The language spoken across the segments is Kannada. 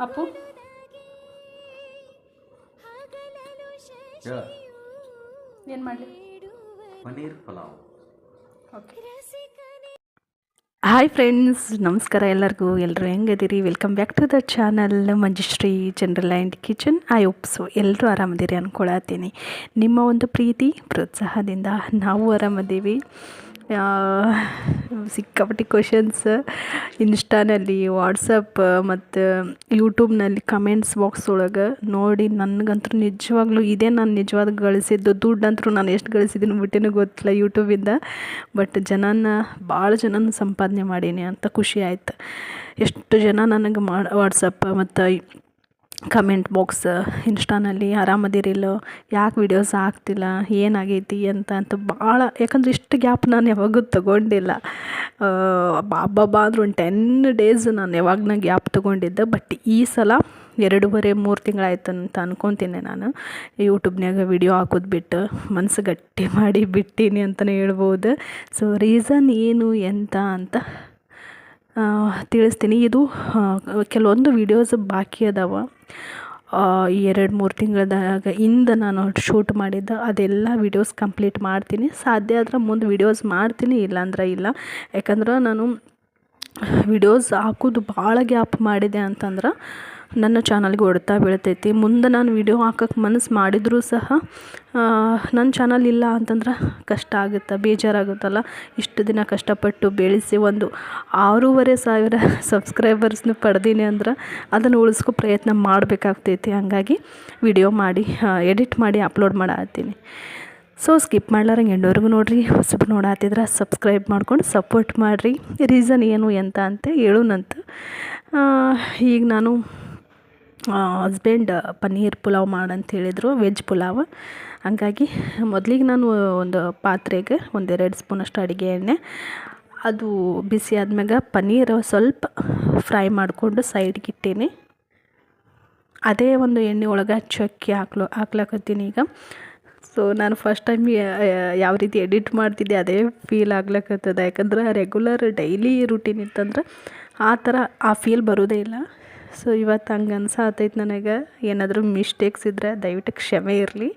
ಅಪ್ಪು ಹೇಳ ಏನು ಮಾಡಲಿ? Paneer pulao. Okay. Hi friends, ನಮಸ್ಕಾರ ಎಲ್ಲರಿಗೂ. ಎಲ್ಲರೂ ಹೆಂಗದಿರಿ? Welcome back to the channel Manjushree general and kitchen. I hope so ಎಲ್ಲರೂ ಆರಾಮದಿರಿ ಅಂದ್ಕೊಳತ್ತೀನಿ. ನಿಮ್ಮ ಒಂದು ಪ್ರೀತಿ ಪ್ರೋತ್ಸಾಹದಿಂದ ನಾವು ಆರಾಮದ್ದೀವಿ. ಸಿಕ್ಕಾಪಟ್ಟಿ ಕ್ವಶನ್ಸ್ ಇನ್ಸ್ಟಾನಲ್ಲಿ, ವಾಟ್ಸಪ್ ಮತ್ತು ಯೂಟ್ಯೂಬ್ನಲ್ಲಿ ಕಮೆಂಟ್ಸ್ ಬಾಕ್ಸ್ ಒಳಗೆ ನೋಡಿ ನನಗಂತೂ ನಿಜವಾಗ್ಲೂ ಇದೇ ನಾನು ನಿಜವಾದ ಗಳಿಸಿದ್ದು ದುಡ್ಡಂತೂ ನಾನು ಎಷ್ಟು ಗಳಿಸಿದ್ದೀನಿ ಬಿಟ್ಟೇನೂ ಗೊತ್ತಿಲ್ಲ ಯೂಟ್ಯೂಬಿಂದ. ಬಟ್ ಭಾಳ ಜನನ ಸಂಪಾದನೆ ಮಾಡೀನಿ ಅಂತ ಖುಷಿ ಆಯ್ತು. ಎಷ್ಟು ಜನ ನನಗೆ ವಾಟ್ಸಪ್ ಮತ್ತು ಕಮೆಂಟ್ ಬಾಕ್ಸ್ ಇನ್ಸ್ಟಾನಲ್ಲಿ ಆರಾಮದಿರಿಲ್ಲೋ, ಯಾಕೆ ವೀಡಿಯೋಸ್ ಆಗ್ತಿಲ್ಲ, ಏನಾಗೈತಿ ಅಂತ ಭಾಳ. ಯಾಕಂದ್ರೆ ಇಷ್ಟು ಗ್ಯಾಪ್ ನಾನು ಯಾವಾಗೂ ತೊಗೊಂಡಿಲ್ಲ. ಬಾಬಾ ಅಂದ್ರೆ ಒಂದು 10 ಡೇಸ್ ನಾನು ಯಾವಾಗ ಗ್ಯಾಪ್ ತೊಗೊಂಡಿದ್ದೆ. ಬಟ್ ಈ ಸಲ 2.5-3 ತಿಂಗಳಾಯ್ತು ಅಂತ ಅನ್ಕೊತೀನಿ. ನಾನು ಯೂಟ್ಯೂಬ್ನಾಗ ವಿಡಿಯೋ ಹಾಕೋದು ಬಿಟ್ಟು ಮನಸ್ಸು ಗಟ್ಟಿ ಮಾಡಿ ಬಿಟ್ಟೀನಿ ಅಂತಲೇ ಹೇಳ್ಬೋದು. ಸೊ ರೀಸನ್ ಏನು ಎಂತ ಅಂತ ತಿಳಿಸ್ತೀನಿ. ಇದು ಕೆಲವೊಂದು ವೀಡಿಯೋಸ್ ಬಾಕಿ ಅದಾವ. 2-3 ತಿಂಗಳದಾಗ ನಾನು ಶೂಟ್ ಮಾಡಿದ್ದೆ. ಅದೆಲ್ಲ ವೀಡಿಯೋಸ್ ಕಂಪ್ಲೀಟ್ ಮಾಡ್ತೀನಿ. ಸಾಧ್ಯ ಆದ್ರೆ ಮುಂದೆ ವೀಡಿಯೋಸ್ ಮಾಡ್ತೀನಿ, ಇಲ್ಲಾಂದ್ರೆ ಇಲ್ಲ. ಯಾಕಂದ್ರೆ ನಾನು ವಿಡಿಯೋಸ್ ಹಾಕೋದು ಭಾಳ ಗ್ಯಾಪ್ ಮಾಡಿದೆ ಅಂತಂದ್ರೆ ನನ್ನ ಚಾನಲ್ಗೆ ಹೊಡ್ತಾ ಬೀಳ್ತೈತಿ. ಮುಂದೆ ನಾನು ವಿಡಿಯೋ ಹಾಕೋಕ್ಕೆ ಮನಸ್ಸು ಮಾಡಿದರೂ ಸಹ ನನ್ನ ಚಾನಲ್ ಇಲ್ಲ ಅಂತಂದ್ರೆ ಕಷ್ಟ ಆಗುತ್ತೆ, ಬೇಜಾರಾಗುತ್ತಲ್ಲ. ಇಷ್ಟು ದಿನ ಕಷ್ಟಪಟ್ಟು ಬೆಳೆಸಿ ಒಂದು 6,500 ಸಬ್ಸ್ಕ್ರೈಬರ್ಸ್ನ ಪಡೆದೀನಿ ಅಂದ್ರೆ ಅದನ್ನು ಉಳಿಸ್ಕೊ ಪ್ರಯತ್ನ ಮಾಡಬೇಕಾಗ್ತೈತಿ. ಹಾಗಾಗಿ ವಿಡಿಯೋ ಮಾಡಿ ಎಡಿಟ್ ಮಾಡಿ ಅಪ್ಲೋಡ್ ಮಾಡತ್ತೀನಿ. ಸೊ ಸ್ಕಿಪ್ ಮಾಡ್ಲಾರಂಗೆ ಎಂಡವರೆಗೂ ನೋಡಿರಿ. ಹೊಸಬ್ರು ನೋಡಾತಿದ್ರೆ ಸಬ್ಸ್ಕ್ರೈಬ್ ಮಾಡ್ಕೊಂಡು ಸಪೋರ್ಟ್ ಮಾಡಿರಿ. ರೀಸನ್ ಏನು ಎಂತ ಅಂತ ಹೇಳೋಣಂತ. ಈಗ ನಾನು ಹಸ್ಬೆಂಡ್ ಪನ್ನೀರ್ ಪುಲಾವ್ ಮಾಡಂತ ಹೇಳಿದರು, ವೆಜ್ ಪುಲಾವ್. ಹಂಗಾಗಿ ಮೊದಲಿಗೆ ನಾನು ಒಂದು ಪಾತ್ರೆಗೆ 1-2 ಸ್ಪೂನಷ್ಟು ಅಡುಗೆ ಎಣ್ಣೆ, ಅದು ಬಿಸಿ ಆದ್ಮ್ಯಾಗ ಪನ್ನೀರ್ ಸ್ವಲ್ಪ ಫ್ರೈ ಮಾಡಿಕೊಂಡು ಸೈಡ್ಗೆ ಇಟ್ಟೀನಿ. ಅದೇ ಒಂದು ಎಣ್ಣೆ ಒಳಗೆ ಚಕ್ಕೆ ಹಾಕ್ಲಕತ್ತೀನಿ ಈಗ. ಸೊ ನಾನು ಫಸ್ಟ್ ಟೈಮ್ ಯಾವ ರೀತಿ ಎಡಿಟ್ ಮಾಡ್ತಿದ್ದೆ ಅದೇ ಫೀಲ್ ಆಗ್ಲಕತ್ತದ. ಯಾಕಂದ್ರೆ ರೆಗ್ಯುಲರ್ ಡೈಲಿ ರೂಟೀನ್ ಇತ್ತಂದ್ರೆ ಆ ಫೀಲ್ ಬರೋದೇ ಇಲ್ಲ. ಸೊ ಇವತ್ತು ಹಂಗೆ ಅನ್ಸಾತೈತೆ ನನಗೆ. ಏನಾದರೂ ಮಿಸ್ಟೇಕ್ಸ್ ಇದ್ದರೆ ದಯವಿಟ್ಟು ಕ್ಷಮೆ ಇರಲಿ.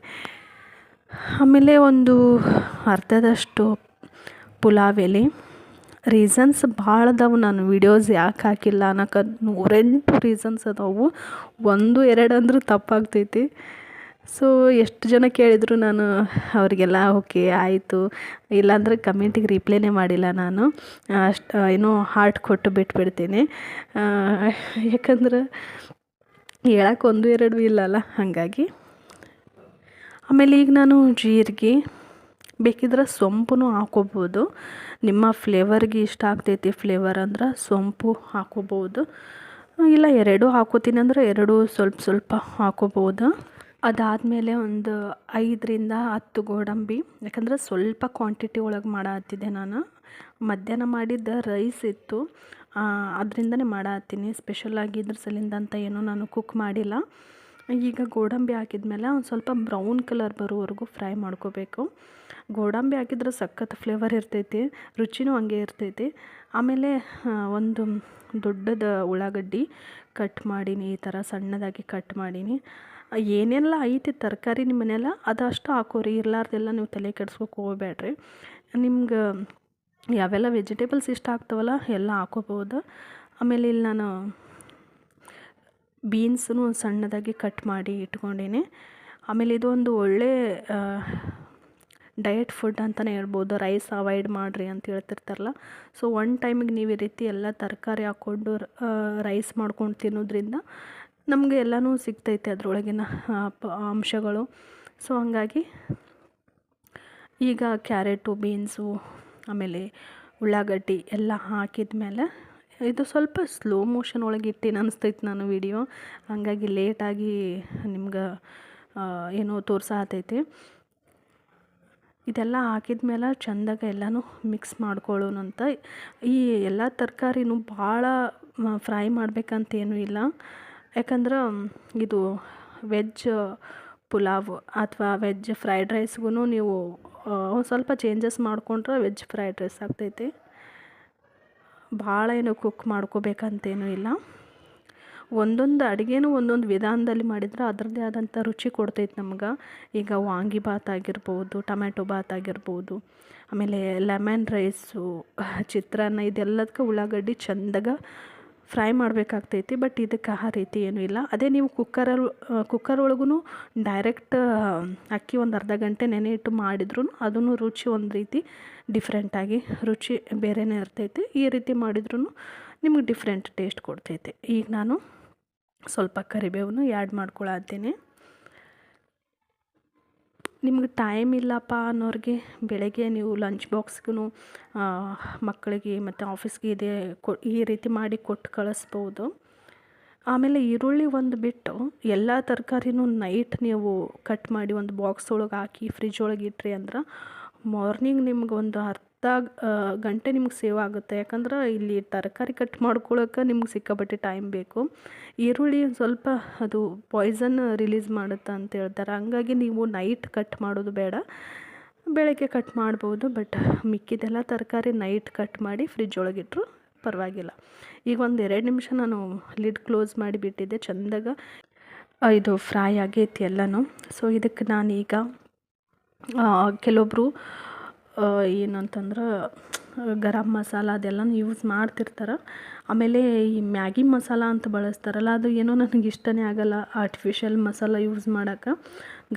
ಆಮೇಲೆ ಒಂದು ಅರ್ಧದಷ್ಟು ಪುಲಾವ್ ಎಲೆ. ರೀಸನ್ಸ್ ಭಾಳ ಅದಾವು. ನಾನು ವೀಡಿಯೋಸ್ ಯಾಕೆ ಹಾಕಿಲ್ಲ ಅನ್ನೋಕೆ 108 ರೀಸನ್ಸ್ ಅದಾವು. 1-2 ಅಂದ್ರೆ ತಪ್ಪಾಗ್ತೈತಿ. ಸೊ ಎಷ್ಟು ಜನ ಕೇಳಿದರು, ನಾನು ಅವರಿಗೆಲ್ಲ ಓಕೆ ಆಯಿತು, ಇಲ್ಲಾಂದ್ರೆ ಕಮೆಂಟಿಗೆ ರಿಪ್ಲೈನೇ ಮಾಡಿಲ್ಲ. ನಾನು ಏನೋ ಹಾರ್ಟ್ ಕೊಟ್ಟು ಬಿಟ್ಬಿಡ್ತೀನಿ. ಯಾಕಂದ್ರೆ ಹೇಳಕ್ಕೆ 1-2 ಇಲ್ಲಲ್ಲ, ಹಾಗಾಗಿ. ಆಮೇಲೆ ಈಗ ನಾನು ಜೀರಿಗೆ, ಬೇಕಿದ್ರೆ ಸೊಂಪು ಹಾಕೋಬೋದು. ನಿಮ್ಮ ಫ್ಲೇವರ್ಗೆ ಇಷ್ಟ ಆಗ್ತೈತಿ ಫ್ಲೇವರ್ ಅಂದ್ರೆ ಸೊಂಪು ಹಾಕೋಬೋದು. ಇಲ್ಲ 2 ಹಾಕೋತೀನಿ ಅಂದ್ರೆ 2 ಸ್ವಲ್ಪ ಹಾಕೋಬೋದು. ಅದಾದಮೇಲೆ ಒಂದು 5-10 ಗೋಡಂಬಿ. ಯಾಕಂದ್ರೆ ಸ್ವಲ್ಪ ಕ್ವಾಂಟಿಟಿ ಒಳಗೆ ಮಾಡತ್ತಿದ್ದೆ ನಾನು. ಮಧ್ಯಾಹ್ನ ಮಾಡಿದ್ದ ರೈಸ್ ಇತ್ತು, ಅದರಿಂದನೇ ಮಾಡತ್ತೀನಿ. ಸ್ಪೆಷಲಾಗಿ ಇದ್ರ ಸಲಿಂದ ಅಂತ ಏನೂ ನಾನು ಕುಕ್ ಮಾಡಿಲ್ಲ. ಈಗ ಗೋಡಂಬಿ ಹಾಕಿದ್ಮೇಲೆ ಒಂದು ಸ್ವಲ್ಪ ಬ್ರೌನ್ ಕಲರ್ ಬರೋವರೆಗೂ ಫ್ರೈ ಮಾಡ್ಕೋಬೇಕು. ಗೋಡಂಬಿ ಹಾಕಿದ್ರೆ ಸಖತ್ ಫ್ಲೇವರ್ ಇರ್ತೈತಿ, ರುಚಿನೂ ಹಂಗೆ ಇರ್ತೈತಿ. ಆಮೇಲೆ ಒಂದು ದೊಡ್ಡದ ಉಳ್ಳಾಗಡ್ಡಿ ಕಟ್ ಮಾಡೀನಿ, ಈ ಥರ ಸಣ್ಣದಾಗಿ ಕಟ್ ಮಾಡೀನಿ. ಏನೆಲ್ಲ ಐತಿ ತರಕಾರಿ ನಿಮ್ಮ ಮನೆಯಲ್ಲ ಅದಷ್ಟು ಹಾಕೋರಿ, ಇರ್ಲಾರ್ದೆಲ್ಲ ನೀವು ತಲೆ ಕೆಡ್ಸ್ಕೊಕ್ಕೆ ಹೋಗ್ಬೇಡ್ರಿ. ನಿಮ್ಗೆ ಯಾವೆಲ್ಲ ವೆಜಿಟೇಬಲ್ಸ್ ಇಷ್ಟ ಆಗ್ತಾವಲ್ಲ ಎಲ್ಲ ಹಾಕೋಬೋದು. ಆಮೇಲೆ ಇಲ್ಲಿ ನಾನು ಬೀನ್ಸನ್ನು ಸಣ್ಣದಾಗಿ ಕಟ್ ಮಾಡಿ ಇಟ್ಕೊಂಡೀನಿ. ಆಮೇಲೆ ಇದು ಒಂದು ಒಳ್ಳೆ ಡಯಟ್ ಫುಡ್ ಅಂತಲೇ ಹೇಳ್ಬೋದು. ರೈಸ್ ಅವಾಯ್ಡ್ ಮಾಡಿರಿ ಅಂತ ಹೇಳ್ತಿರ್ತಾರಲ್ಲ. ಸೊ ಒನ್ ಟೈಮಿಗೆ ನೀವು ಈ ರೀತಿ ಎಲ್ಲ ತರಕಾರಿ ಹಾಕ್ಕೊಂಡು ರೈಸ್ ಮಾಡ್ಕೊಂಡು ತಿನ್ನೋದ್ರಿಂದ ನಮಗೆ ಎಲ್ಲನೂ ಸಿಗ್ತೈತೆ ಅದರೊಳಗಿನ ಅಂಶಗಳು. ಸೊ ಹಾಗಾಗಿ ಈಗ ಕ್ಯಾರೆಟು, ಬೀನ್ಸು, ಆಮೇಲೆ ಉಳ್ಳಾಗಡ್ಡಿ ಎಲ್ಲ ಹಾಕಿದ ಮೇಲೆ ಇದು ಸ್ವಲ್ಪ ಸ್ಲೋ ಮೋಷನ್ ಒಳಗೆ ಇಟ್ಟಿನ ಅನಿಸ್ತೈತೆ ನಾನು ವಿಡಿಯೋ. ಹಾಗಾಗಿ ಲೇಟಾಗಿ ನಿಮ್ಗೆ ಏನೋ ತೋರ್ಸಾತೈತಿ. ಇದೆಲ್ಲ ಹಾಕಿದ ಮೇಲೆ ಚೆಂದಾಗ ಎಲ್ಲನೂ ಮಿಕ್ಸ್ ಮಾಡ್ಕೊಳ್ಳೋಣಂತ. ಈ ಎಲ್ಲ ತರಕಾರಿನೂ ಭಾಳ ಫ್ರೈ ಮಾಡ್ಬೇಕಂತೇನೂ ಇಲ್ಲ. ಯಾಕಂದ್ರೆ ಇದು ವೆಜ್ ಪುಲಾವ್ ಅಥವಾ ವೆಜ್ ಫ್ರೈಡ್ ರೈಸ್ಗೂ ನೀವು ಒಂದು ಸ್ವಲ್ಪ ಚೇಂಜಸ್ ಮಾಡಿಕೊಂಡ್ರೆ ವೆಜ್ ಫ್ರೈಡ್ ರೈಸ್ ಆಗ್ತೈತಿ. ಭಾಳ ಏನು ಕುಕ್ ಮಾಡ್ಕೋಬೇಕಂತೇನೂ ಇಲ್ಲ. ಒಂದೊಂದು ಅಡುಗೆನೂ ಒಂದೊಂದು ವಿಧಾನದಲ್ಲಿ ಮಾಡಿದ್ರೆ ಅದರದ್ದೇ ಆದಂಥ ರುಚಿ ಕೊಡ್ತೈತೆ ನಮ್ಗೆ. ಈಗ ವಾಂಗಿಭಾತ್ ಆಗಿರ್ಬೋದು, ಟೊಮ್ಯಾಟೊ ಬಾತ್ ಆಗಿರ್ಬೋದು, ಆಮೇಲೆ ಲೆಮನ್ ರೈಸು, ಚಿತ್ರಾನ್ನ, ಇದೆಲ್ಲದಕ್ಕೆ ಉಳ್ಳಾಗಡ್ಡಿ ಚೆಂದಾಗ ಫ್ರೈ ಮಾಡಬೇಕಾಗ್ತೈತಿ. ಬಟ್ ಇದಕ್ಕೆ ಆ ರೀತಿ ಏನೂ ಇಲ್ಲ. ಅದೇ ನೀವು ಕುಕ್ಕರ್ ಒಳಗೂ ಡೈರೆಕ್ಟ್ ಅಕ್ಕಿ ಒಂದು ಅರ್ಧ ಗಂಟೆ ನೆನೆ ಇಟ್ಟು ಮಾಡಿದ್ರೂ ಅದೂ ರುಚಿ ಒಂದು ರೀತಿ ಡಿಫ್ರೆಂಟಾಗಿ ರುಚಿ ಬೇರೆಯೇ ಇರ್ತೈತಿ. ಈ ರೀತಿ ಮಾಡಿದ್ರೂ ನಿಮಗೆ ಡಿಫ್ರೆಂಟ್ ಟೇಸ್ಟ್ ಕೊಡ್ತೈತೆ. ಈಗ ನಾನು ಸ್ವಲ್ಪ ಕರಿಬೇವನ್ನು ಆ್ಯಡ್ ಮಾಡ್ಕೊಳತ್ತೀನಿ. ನಿಮ್ಗೆ ಟೈಮ್ ಇಲ್ಲಪ್ಪ ಅನ್ನೋರಿಗೆ ಬೆಳಗ್ಗೆ ನೀವು ಲಂಚ್ ಬಾಕ್ಸ್ಗೂ ಮಕ್ಕಳಿಗೆ ಮತ್ತು ಆಫೀಸ್ಗೆ ಈ ರೀತಿ ಮಾಡಿ ಕೊಟ್ಟು ಕಳಿಸ್ಬೋದು. ಆಮೇಲೆ ಈರುಳ್ಳಿ ಒಂದು ಬಿಟ್ಟು ಎಲ್ಲ ತರಕಾರಿನೂ ನೈಟ್ ನೀವು ಕಟ್ ಮಾಡಿ ಒಂದು ಬಾಕ್ಸ್ ಒಳಗೆ ಹಾಕಿ ಫ್ರಿಜ್ ಒಳಗೆ ಇಟ್ರಿ ಅಂದ್ರೆ ಮಾರ್ನಿಂಗ್ ನಿಮ್ಗೆ ಒಂದು ಅರ್ಧ ಗಂಟೆ ನಿಮ್ಗೆ ಸೇವ್ ಆಗುತ್ತೆ. ಯಾಕಂದ್ರೆ ಇಲ್ಲಿ ತರಕಾರಿ ಕಟ್ ಮಾಡ್ಕೊಳಕ್ಕೆ ನಿಮ್ಗೆ ಸಿಕ್ಕಾಪಟ್ಟೆ ಟೈಮ್ ಬೇಕು. ಈರುಳ್ಳಿ ಸ್ವಲ್ಪ ಅದು ಪಾಯ್ಸನ್ ರಿಲೀಸ್ ಮಾಡುತ್ತೆ ಅಂತ ಹೇಳ್ತಾರೆ. ಹಂಗಾಗಿ ನೀವು ನೈಟ್ ಕಟ್ ಮಾಡೋದು ಬೇಡ, ಬೆಳಗ್ಗೆ ಕಟ್ ಮಾಡ್ಬೋದು. ಬಟ್ ಮಿಕ್ಕಿದೆಲ್ಲ ತರಕಾರಿ ನೈಟ್ ಕಟ್ ಮಾಡಿ ಫ್ರಿಜ್ ಒಳಗಿಟ್ರು ಪರವಾಗಿಲ್ಲ. ಈಗ ಒಂದು 2 ನಿಮಿಷ ನಾನು ಲಿಡ್ ಕ್ಲೋಸ್ ಮಾಡಿಬಿಟ್ಟಿದ್ದೆ. ಚೆಂದಾಗ ಇದು ಫ್ರೈ ಆಗೈತಿ ಎಲ್ಲನೂ. ಸೊ ಇದಕ್ಕೆ ನಾನೀಗ ಕೆಲವೊಬ್ಬರು ಏನಂತಂದ್ರೆ ಗರಂ ಮಸಾಲ ಅದೆಲ್ಲನೂ ಯೂಸ್ ಮಾಡ್ತಿರ್ತಾರೆ. ಆಮೇಲೆ ಈ ಮ್ಯಾಗಿ ಮಸಾಲ ಅಂತ ಬಳಸ್ತಾರಲ್ಲ, ಅದು ಏನೋ ನನಗೆ ಇಷ್ಟನೇ ಆಗಲ್ಲ ಆರ್ಟಿಫಿಷಿಯಲ್ ಮಸಾಲ ಯೂಸ್ ಮಾಡೋಕ್ಕೆ.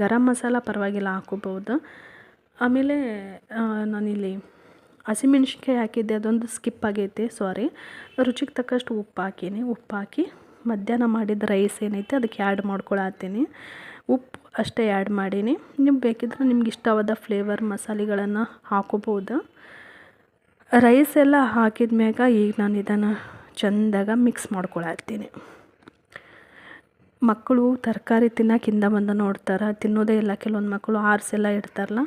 ಗರಂ ಮಸಾಲ ಪರವಾಗಿಲ್ಲ ಹಾಕೋಬೋದು. ಆಮೇಲೆ ನಾನಿಲ್ಲಿ ಹಸಿಮೆಣ್ಸಿನ್ಕಾಯಿ ಹಾಕಿದ್ದೆ, ಅದೊಂದು ಸ್ಕಿಪ್ ಆಗೈತೆ, ಸಾರಿ. ರುಚಿಗೆ ತಕ್ಕಷ್ಟು ಉಪ್ಪು ಹಾಕೀನಿ. ಉಪ್ಪು ಹಾಕಿ ಮಧ್ಯಾಹ್ನ ಮಾಡಿದ ರೈಸ್ ಏನೈತೆ ಅದಕ್ಕೆ ಆ್ಯಡ್ ಮಾಡ್ಕೊಳತ್ತೀನಿ. ಉಪ್ಪು ಅಷ್ಟೇ ಆ್ಯಡ್ ಮಾಡೀನಿ. ನೀವು ಬೇಕಿದ್ರೆ ನಿಮ್ಗೆ ಇಷ್ಟವಾದ ಫ್ಲೇವರ್ ಮಸಾಲೆಗಳನ್ನು ಹಾಕೋಬೋದು. ರೈಸ್ ಎಲ್ಲ ಹಾಕಿದ ಮ್ಯಾಗ ಈಗ ನಾನು ಇದನ್ನು ಚೆಂದಾಗ ಮಿಕ್ಸ್ ಮಾಡ್ಕೊಳತ್ತೀನಿ. ಮಕ್ಕಳು ತರಕಾರಿ ತಿನ್ನೋಕ್ಕಿಂತ ಬಂದು ನೋಡ್ತಾರೆ, ತಿನ್ನೋದೇ ಇಲ್ಲ. ಕೆಲವೊಂದು ಮಕ್ಕಳು ಆರಿಸೆಲ್ಲ ಇಡ್ತಾರಲ್ಲ,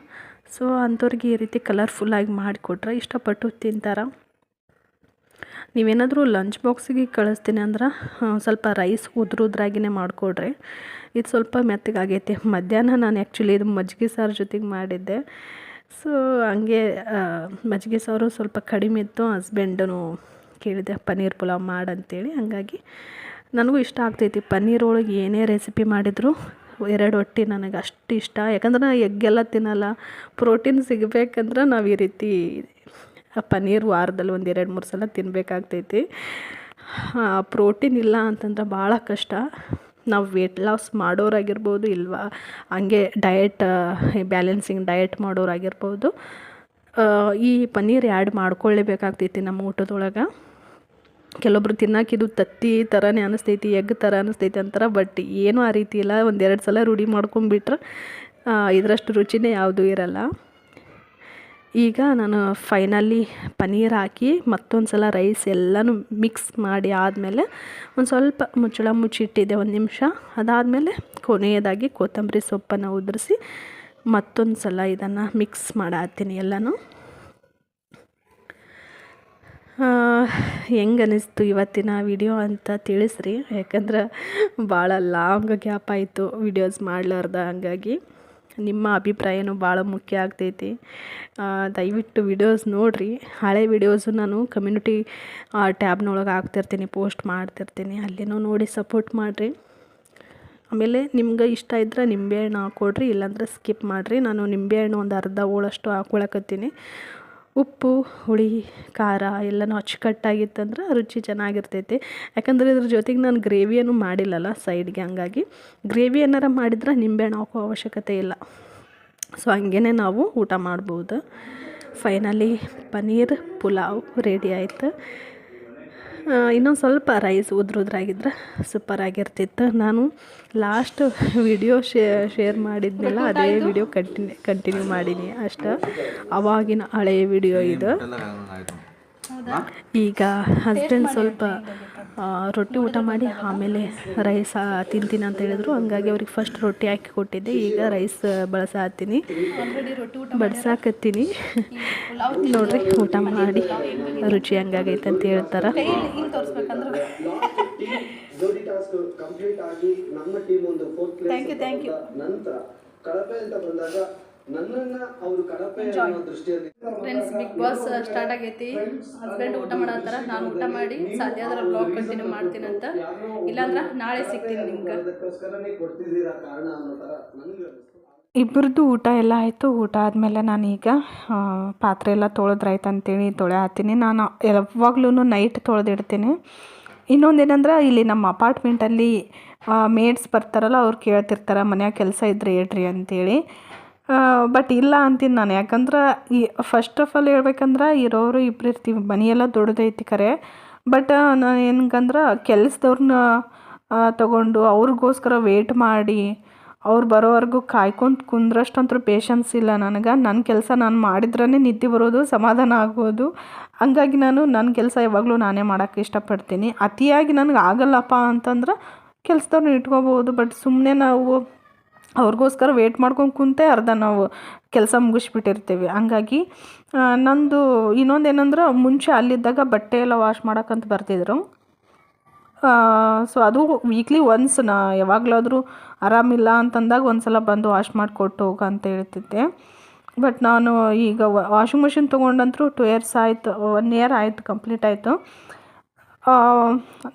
ಸೊ ಅಂಥವ್ರಿಗೆ ಈ ರೀತಿ ಕಲರ್ಫುಲ್ಲಾಗಿ ಮಾಡಿಕೊಟ್ರೆ ಇಷ್ಟಪಟ್ಟು ತಿಂತಾರೆ. ನೀವೇನಾದರೂ ಲಂಚ್ ಬಾಕ್ಸಿಗೆ ಕಳಿಸ್ತೀನಿ ಅಂದ್ರೆ ಸ್ವಲ್ಪ ರೈಸ್ ಉದ್ರಾಗಿನೇ ಮಾಡಿಕೊಡ್ರಿ. ಇದು ಸ್ವಲ್ಪ ಮೆತ್ತಗಾಗೈತೆ. ಮಧ್ಯಾಹ್ನ ನಾನು ಆ್ಯಕ್ಚುಲಿ ಇದು ಮಜ್ಜಿಗೆ ಸಾರು ಜೊತೆಗೆ ಮಾಡಿದ್ದೆ. ಸೊ ಹಂಗೆ ಮಜ್ಜಿಗೆ ಸಾರು ಸ್ವಲ್ಪ ಕಡಿಮೆ ಇತ್ತು. ಹಸ್ಬೆಂಡನು ಕೇಳಿದೆ ಪನ್ನೀರ್ ಪುಲಾವ್ ಮಾಡಂತೇಳಿ. ಹಾಗಾಗಿ ನನಗೂ ಇಷ್ಟ ಆಗ್ತೈತಿ. ಪನ್ನೀರ್ ಒಳಗೆ ಏನೇ ರೆಸಿಪಿ ಮಾಡಿದರೂ 2 ಹೊಟ್ಟೆ ನನಗೆ ಅಷ್ಟು ಇಷ್ಟ. ಯಾಕಂದ್ರೆ ನಾನು ಎಗ್ಗೆಲ್ಲ ತಿನ್ನಲ್ಲ. ಪ್ರೋಟೀನ್ ಸಿಗಬೇಕಂದ್ರೆ ನಾವು ಈ ರೀತಿ ಪನ್ನೀರ್ ವಾರದಲ್ಲಿ ಒಂದು 2-3 ಸಲ ತಿನ್ನಬೇಕಾಗ್ತೈತಿ. ಪ್ರೋಟೀನ್ ಇಲ್ಲ ಅಂತಂದ್ರೆ ಭಾಳ ಕಷ್ಟ. ನಾವು ವೇಟ್ ಲಾಸ್ ಮಾಡೋರಾಗಿರ್ಬೋದು, ಇಲ್ವಾ ಹಂಗೆ ಡಯಟ್ ಬ್ಯಾಲೆನ್ಸಿಂಗ್ ಡಯಟ್ ಮಾಡೋರಾಗಿರ್ಬೋದು, ಈ ಪನ್ನೀರ್ ಆ್ಯಡ್ ಮಾಡ್ಕೊಳ್ಳೇಬೇಕಾಗ್ತೈತಿ ನಮ್ಮ ಊಟದೊಳಗೆ. ಕೆಲವೊಬ್ರು ತಿನ್ನೋಕಿದು ತತ್ತಿ ಥರನೇ ಅನ್ನಿಸ್ತೈತಿ, ಎಗ್ ಥರ ಅನ್ನಿಸ್ತೈತಿ ಅಂತಾರೆ. ಬಟ್ ಏನೂ ಆ ರೀತಿ ಇಲ್ಲ. 1-2 ಸಲ ರೂಢಿ ಮಾಡ್ಕೊಂಬಿಟ್ರೆ ಇದರಷ್ಟು ರುಚಿನೇ ಯಾವುದೂ ಇರಲ್ಲ. ಈಗ ನಾನು ಫೈನಲಿ ಪನ್ನೀರ್ ಹಾಕಿ ಮತ್ತೊಂದು ಸಲ ರೈಸ್ ಎಲ್ಲನೂ ಮಿಕ್ಸ್ ಮಾಡಿ ಆದಮೇಲೆ ಒಂದು ಸ್ವಲ್ಪ ಮುಚ್ಚಳ ಮುಚ್ಚಿಟ್ಟಿದ್ದೆ 1 ನಿಮಿಷ. ಅದಾದಮೇಲೆ ಕೊನೆಯದಾಗಿ ಕೊತ್ತಂಬರಿ ಸೊಪ್ಪನ್ನು ಉದುರಿಸಿ ಮತ್ತೊಂದು ಸಲ ಇದನ್ನು ಮಿಕ್ಸ್ ಮಾಡತ್ತೀನಿ ಎಲ್ಲನೂ. ಹೆಂಗೆ ಅನ್ನಿಸ್ತು ಇವತ್ತಿನ ವಿಡಿಯೋ ಅಂತ ತಿಳಿಸ್ರಿ. ಯಾಕಂದ್ರೆ ಭಾಳ ಲಾಂಗ್ ಗ್ಯಾಪ್ ಆಯಿತು ವಿಡಿಯೋಸ್ ಮಾಡಲಾರ್ದ. ಹಂಗಾಗಿ ನಿಮ್ಮ ಅಭಿಪ್ರಾಯನೂ ಭಾಳ ಮುಖ್ಯ ಆಗ್ತೈತಿ. ದಯವಿಟ್ಟು ವಿಡಿಯೋಸ್ ನೋಡಿರಿ. ಹಳೆ ವಿಡಿಯೋಸು ನಾನು ಕಮ್ಯುನಿಟಿ ಟ್ಯಾಬ್ನೊಳಗೆ ಹಾಕ್ತಿರ್ತೀನಿ, ಪೋಸ್ಟ್ ಮಾಡ್ತಿರ್ತೀನಿ. ಅಲ್ಲಿನೂ ನೋಡಿ ಸಪೋರ್ಟ್ ಮಾಡಿರಿ. ಆಮೇಲೆ ನಿಮ್ಗೆ ಇಷ್ಟ ಇದ್ದರೆ ನಿಂಬೆಹಣ್ಣು ಹಾಕ್ಕೊಡ್ರಿ, ಇಲ್ಲಾಂದ್ರೆ ಸ್ಕಿಪ್ ಮಾಡಿರಿ. ನಾನು ನಿಂಬೆಹಣ್ಣು ಒಂದು ಅರ್ಧ ಹೋಳಷ್ಟು ಹಾಕ್ಕೊಳಕತ್ತೀನಿ. ಉಪ್ಪು, ಹುಳಿ, ಖಾರ ಎಲ್ಲನೂ ಅಚ್ಚುಕಟ್ಟಾಗಿತ್ತಂದ್ರೆ ರುಚಿ ಚೆನ್ನಾಗಿರ್ತೈತಿ. ಯಾಕಂದರೆ ಇದ್ರ ಜೊತೆಗೆ ನಾನು ಗ್ರೇವಿಯನ್ನು ಮಾಡಿಲ್ಲಲ್ಲ ಸೈಡ್ಗೆ. ಹಂಗಾಗಿ ಗ್ರೇವಿ ಏನಾರ ಮಾಡಿದ್ರೆ ನಿಂಬೆಹಣ್ಣು ಹಾಕೋ ಅವಶ್ಯಕತೆ ಇಲ್ಲ. ಸೊ ಹಂಗೇ ನಾವು ಊಟ ಮಾಡ್ಬೋದು. ಫೈನಲಿ ಪನ್ನೀರ್ ಪುಲಾವ್ ರೆಡಿ ಆಯಿತು. ಇನ್ನೊಂದು ಸ್ವಲ್ಪ ರೈಸ್ ಉದ್ರಾಗಿದ್ರೆ ಸೂಪರಾಗಿರ್ತಿತ್ತು. ನಾನು ಲಾಸ್ಟ್ ವಿಡಿಯೋ ಶೇರ್ ಮಾಡಿದ್ನಲ್ಲ, ಅದೇ ವಿಡಿಯೋ ಕಂಟಿನ್ಯೂ ಮಾಡೀನಿ ಅಷ್ಟೇ. ಅವಾಗಿನ ಹಳೆಯ ವಿಡಿಯೋ ಇದು. ಈಗ ಹಸ್ಬೆಂಡ್ ಸ್ವಲ್ಪ ರೊಟ್ಟಿ ಊಟ ಮಾಡಿ ಆಮೇಲೆ ರೈಸ್ ತಿಂತೀನಿ ಅಂತ ಹೇಳಿದ್ರು. ಹಂಗಾಗಿ ಅವ್ರಿಗೆ ಫಸ್ಟ್ ರೊಟ್ಟಿ ಹಾಕಿ ಕೊಟ್ಟಿದ್ದೆ. ಈಗ ರೈಸ್ ಬಡ್ಸಾಕತ್ತೀನಿ. ನೋಡ್ರಿ ಊಟ ಮಾಡಿ ರುಚಿ ಹಂಗಾಗೈತೆ ಅಂತ ಹೇಳ್ತಾರೆ. Thank you. Friends, Bigg Boss start ಆಗೈತಿ. ಹಸ್ಬೆಂಡ್ ಊಟ ಮಾಡತ್ತಾರ. ನಾನು ಊಟ ಮಾಡಿ ಸಾಧ್ಯ ಆದ್ರೆ ಬ್ಲಾಗ್ ಕಂಟಿನ್ಯೂ ಮಾಡ್ತೀನಿ ಅಂತ, ಇಲ್ಲಾಂದ್ರೆ ನಾಳೆ ಸಿಗ್ತೀನಿ ನಿಮ್ಗೆ. ಇಬ್ಬರದ್ದು ಊಟ ಎಲ್ಲ ಆಯಿತು. ಊಟ ಆದಮೇಲೆ ನಾನೀಗ ಪಾತ್ರೆ ಎಲ್ಲ ತೊಳೆದ್ರಾಯ್ತು ಅಂತೇಳಿ ತೊಳೆ ನಾನು ಯಾವಾಗ್ಲೂ ನೈಟ್ ತೊಳೆದಿಡ್ತೀನಿ. ಇನ್ನೊಂದೇನೆಂದ್ರೆ, ಇಲ್ಲಿ ನಮ್ಮ ಅಪಾರ್ಟ್ಮೆಂಟಲ್ಲಿ ಮೇಡ್ಸ್ ಬರ್ತಾರಲ್ಲ, ಅವ್ರು ಕೇಳ್ತಿರ್ತಾರೆ ಮನ್ಯಾಗ ಕೆಲಸ ಇದ್ರೆ ಹೇಳ್ರಿ ಅಂತೇಳಿ. ಬಟ್ ಇಲ್ಲ ಅಂತೀನಿ ನಾನು. ಯಾಕಂದ್ರೆ ಫಸ್ಟ್ ಆಫ್ ಆಲ್ ಹೇಳ್ಬೇಕಂದ್ರೆ, ಇರೋರು ಇಬ್ರು ಇರ್ತೀವಿ, ಮನೆಯೆಲ್ಲ ದೊಡ್ಡದೈತಿ ಖರೆ. ಬಟ್ ನಾನು ಹೆಂಗಂದ್ರೆ, ಕೆಲಸದವ್ರನ್ನ ತಗೊಂಡು ಅವ್ರಿಗೋಸ್ಕರ ವೇಟ್ ಮಾಡಿ ಅವ್ರು ಬರೋವರೆಗೂ ಕಾಯ್ಕೊಂಡು ಕುಂದ್ರಷ್ಟಂತೂ ಪೇಷನ್ಸ್ ಇಲ್ಲ ನನಗೆ. ನನ್ನ ಕೆಲಸ ನಾನು ಮಾಡಿದ್ರೇ ನಿದ್ದೆ ಬರೋದು, ಸಮಾಧಾನ ಆಗೋದು. ಹಂಗಾಗಿ ನಾನು ನನ್ನ ಕೆಲಸ ಯಾವಾಗಲೂ ನಾನೇ ಮಾಡೋಕ್ಕೆ ಇಷ್ಟಪಡ್ತೀನಿ. ಅತಿಯಾಗಿ ನನಗೆ ಆಗಲ್ಲಪ್ಪ ಅಂತಂದ್ರೆ ಕೆಲಸದವ್ರನ್ನ ಇಟ್ಕೋಬೋದು. ಬಟ್ ಸುಮ್ಮನೆ ನಾವು ಅವ್ರಿಗೋಸ್ಕರ ವೇಟ್ ಮಾಡ್ಕೊಂಡು ಕುಂತೆ ಅರ್ಧ ನಾವು ಕೆಲಸ ಮುಗಿಸ್ಬಿಟ್ಟಿರ್ತೀವಿ. ಹಂಗಾಗಿ ನಂದು ಇನ್ನೊಂದೇನೆಂದ್ರೆ, ಮುಂಚೆ ಅಲ್ಲಿದ್ದಾಗ ಬಟ್ಟೆ ಎಲ್ಲ ವಾಶ್ ಮಾಡೋಕ್ಕಂತ ಬರ್ತಿದ್ರು. ಸೊ ಅದು ವೀಕ್ಲಿ ಒನ್ಸ್ ಯಾವಾಗಲಾದರೂ ಆರಾಮಿಲ್ಲ ಅಂತಂದಾಗ ಒಂದು ಸಲ ಬಂದು ವಾಶ್ ಮಾಡಿಕೊಟ್ಟು ಹೋಗು ಅಂತ ಹೇಳ್ತಿದ್ದೆ. ಬಟ್ ನಾನು ಈಗ ವಾಷಿಂಗ್ ಮಿಷಿನ್ ತೊಗೊಂಡಂತೂ 2 years ಆಯಿತು, 1 year ಆಯಿತು, ಕಂಪ್ಲೀಟ್ ಆಯಿತು.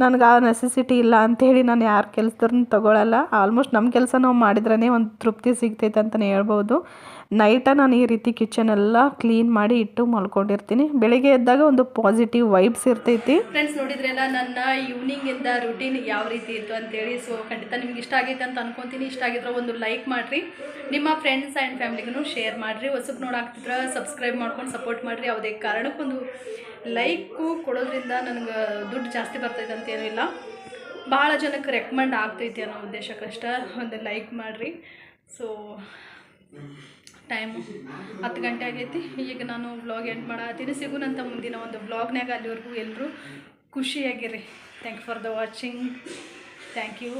ನನಗೆ ಆ ನೆಸೆಸಿಟಿ ಇಲ್ಲ ಅಂಥೇಳಿ ನಾನು ಯಾರು ಕೆಲಸದವ್ರನ್ನ ತೊಗೊಳಲ್ಲ. ಆಲ್ಮೋಸ್ಟ್ ನಮ್ಮ ಕೆಲಸ ನಾವು ಮಾಡಿದ್ರೇ ಒಂದು ತೃಪ್ತಿ ಸಿಗ್ತೈತೆ ಅಂತಲೇ ಹೇಳ್ಬೋದು. ನೈಟ ನಾನು ಈ ರೀತಿ ಕಿಚನೆಲ್ಲ ಕ್ಲೀನ್ ಮಾಡಿ ಇಟ್ಟು ಮಲ್ಕೊಂಡಿರ್ತೀನಿ. ಬೆಳಿಗ್ಗೆ ಎದ್ದಾಗ ಒಂದು ಪಾಸಿಟಿವ್ ವೈಬ್ಸ್ ಇರ್ತೈತಿ. ಫ್ರೆಂಡ್ಸ್, ನೋಡಿದ್ರೆಲ್ಲ ನನ್ನ ಈವ್ನಿಂಗಿಂದ ರುಟೀನ್ ಯಾವ ರೀತಿ ಇತ್ತು ಅಂತೇಳಿ. ಸೊ ಖಂಡಿತ ನಿಮ್ಗೆ ಇಷ್ಟ ಆಗೈತೆ ಅಂತ ಅನ್ಕೊತೀನಿ. ಇಷ್ಟ ಆಗಿದ್ರೆ ಒಂದು ಲೈಕ್ ಮಾಡಿರಿ, ನಿಮ್ಮ ಫ್ರೆಂಡ್ಸ್ ಆ್ಯಂಡ್ ಫ್ಯಾಮಿಲಿಗೂ ಶೇರ್ ಮಾಡಿರಿ. ಹೊಸಬ್ ನೋಡಾಕ್ತಿದ್ರೆ ಸಬ್ಸ್ಕ್ರೈಬ್ ಮಾಡ್ಕೊಂಡು ಸಪೋರ್ಟ್ ಮಾಡಿರಿ. ಯಾವುದೇ ಕಾರಣಕ್ಕೊಂದು ಲೈಕು ಕೊಡೋದ್ರಿಂದ ನನಗೆ ದುಡ್ಡು ಜಾಸ್ತಿ ಬರ್ತೈತೆ ಅಂತೇನೂ ಇಲ್ಲ, ಭಾಳ ಜನಕ್ಕೆ ರೆಕಮೆಂಡ್ ಆಗ್ತೈತಿ ಅನ್ನೋ ಉದ್ದೇಶಕ್ಕಷ್ಟೇ ಒಂದು ಲೈಕ್ ಮಾಡಿರಿ. ಸೊ ಟೈಮು 10 ಗಂಟೆ ಆಗೈತಿ. ಈಗ ನಾನು ವ್ಲಾಗ್ ಎಂಡ್ ಮಾಡತ್ತೀನಿ. ಸಿಗೋಣಂತ ಮುಂದಿನ ಒಂದು ವ್ಲಾಗ್ನಾಗ. ಅಲ್ಲಿವರೆಗೂ ಎಲ್ಲರೂ ಖುಷಿಯಾಗಿರಿ. Thank for the watching. Thank you.